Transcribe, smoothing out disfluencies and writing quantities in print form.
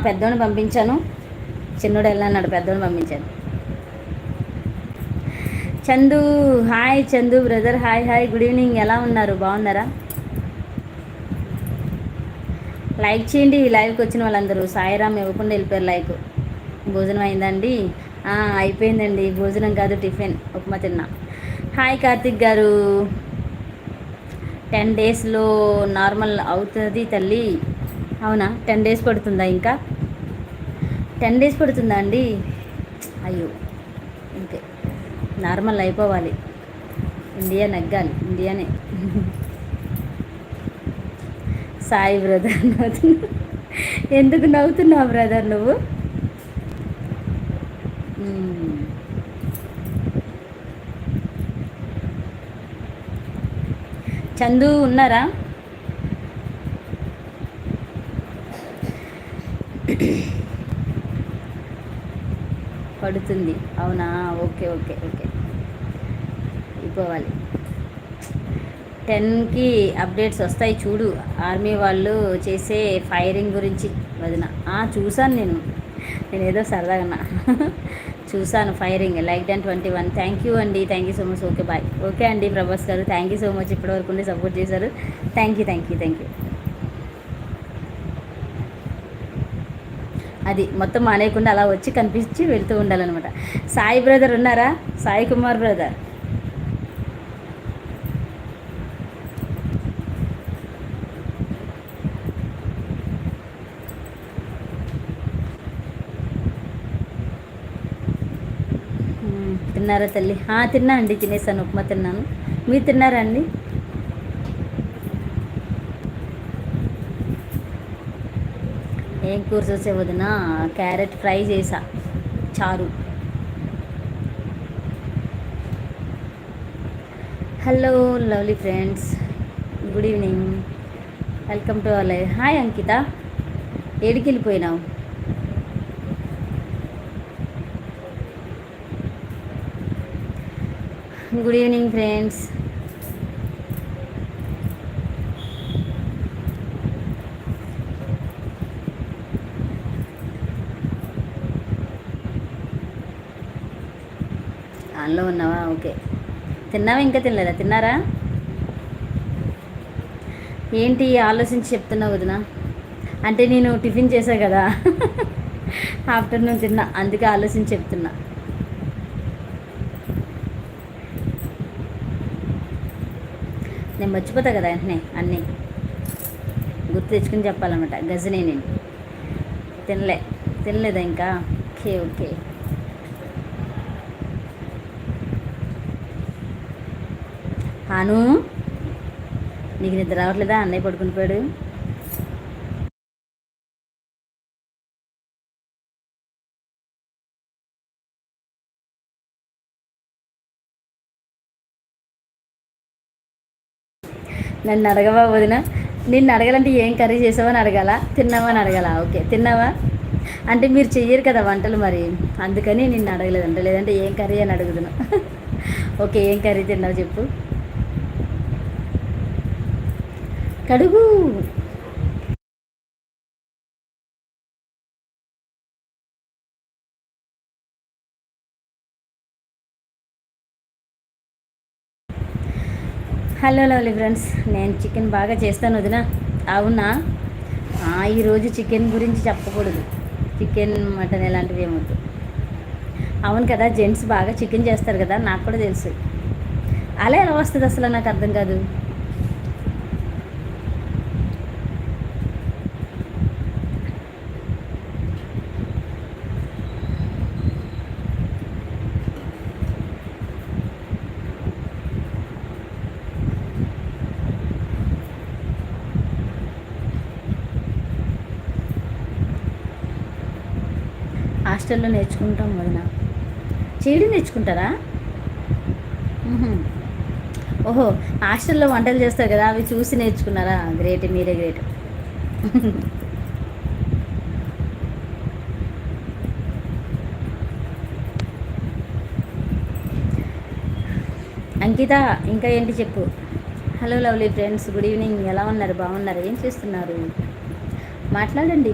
పెద్దోడిని పంపించాను, చిన్నోడు వెళ్ళన్నాడు, పెద్దోడిని పంపించాను. Chandu hi, Chandu brother hi hi, good evening, ఎలా ఉన్నారు, బాగున్నారా? లైక్ చేయండి, లైవ్కి వచ్చిన వాళ్ళందరూ. సాయిరామ్ ఇవ్వకుండా వెళ్ళిపోయారు లైక్. భోజనం అయిందండి? అయిపోయిందండి. భోజనం కాదు, టిఫిన్, ఉప్మా తిన్నా. హాయ్ కార్తిక్ గారు. 10 డేస్లో నార్మల్ అవుతుంది తల్లి. అవునా, 10 డేస్ పడుతుందా? ఇంకా 10 డేస్ పడుతుందా అండి? అయ్యో, ఇంకే నార్మల్ అయిపోవాలి. ఇండియా నెగ్గాలి, ఇండియానే. సాయి బ్రదర్ నవ్వుతున్నా. ఎందుకు నవ్వుతున్నావు బ్రదర్ నువ్వు? చందు ఉన్నారా? పడుతుంది, అవునా? ఓకే ఓకే ఓకే, అయిపోవాలి. 10కి అప్డేట్స్ వస్తాయి చూడు. ఆర్మీ వాళ్ళు చేసే ఫైరింగ్ గురించి వదిన. చూశాను నేను ఏదో సరదాగా చూశాను firing. Like done 21. Thank you అండి, thank you so much. Okay bye. Okay అండి ప్రభాస్ గారు, థ్యాంక్ యూ సో మచ్, ఇప్పటివరకు ఉండి సపోర్ట్ చేశారు. Thank you thank you thank you. అది మొత్తం మానేయకుండా అలా వచ్చి కనిపించి వెళ్తూ ఉండాలన్నమాట. సాయి బ్రదర్ ఉన్నారా? సాయి కుమార్ బ్రదర్. తిన్నారా తల్లి? తిన్నా అండి, తినేసాను, ఉప్మా తిన్నాను. మీరు తిన్నారా అండి? ఏం కూర చేసే వదిన? క్యారెట్ ఫ్రై చేసా, చారు. Hello lovely friends, good evening, welcome to our live. Hi Ankita, ఏడికి వెళ్ళిపోయినావు? Good evening friends. ఆన్లో ఉన్నావా? ఓకే. తిన్నావా? ఇంకా తినలేదా? తిన్నారా? ఏంటి ఆలోచించి చెప్తున్నావు వదిన? అంటే నేను టిఫిన్ చేశా కదా, ఆఫ్టర్నూన్ తిన్నా, అందుకే ఆలోచించి చెప్తున్నా. నేను మర్చిపోతా కదా వెంటనే, అన్నీ గుర్తు తెచ్చుకుని చెప్పాలన్నమాట. గజనే నేను తినలేదా ఇంకా? Okay okay. హాను, నీకు నిద్ర రావట్లేదా? అన్నయ్య పడుకుని పోయాడు. నన్ను అడగవా వదిన? నిన్ను అడగాలంటే ఏం కర్రీ చేసావని అడగాల, తిన్నావా అని అడగాల? ఓకే, తిన్నావా అంటే మీరు చెయ్యరు కదా వంటలు, మరి అందుకని నిన్ను అడగలేదంట. లేదంటే ఏం కర్రీ అని అడుగుతున్నా. ఓకే, ఏం కర్రీ తిన్నావు చెప్పు. కడుగు. హలో లవ్లీ ఫ్రెండ్స్, నేను చికెన్ బాగా చేస్తాను వదిన. అవునా? ఈరోజు చికెన్ గురించి చెప్పకూడదు, చికెన్ మటన్ ఇలాంటివి ఏమవుతుంది. అవును కదా, జెంట్స్ బాగా చికెన్ చేస్తారు కదా, నాకు కూడా తెలుసు. అలా ఎలా వస్తుంది అసలు, నాకు అర్థం కాదు. హాస్టల్లో నేర్చుకుంటాం వదిన. చేయడం నేర్చుకుంటారా? ఓహో, హాస్టల్లో వంటలు చేస్తారు కదా, అవి చూసి నేర్చుకున్నారా? గ్రేట్, మీరే గ్రేట్. అంకిత, ఇంకా ఏంటి చెప్పు. Hello lovely friends, good evening, ఎలా ఉన్నారు? బాగున్నారు? ఏం చేస్తున్నారు? మాట్లాడండి.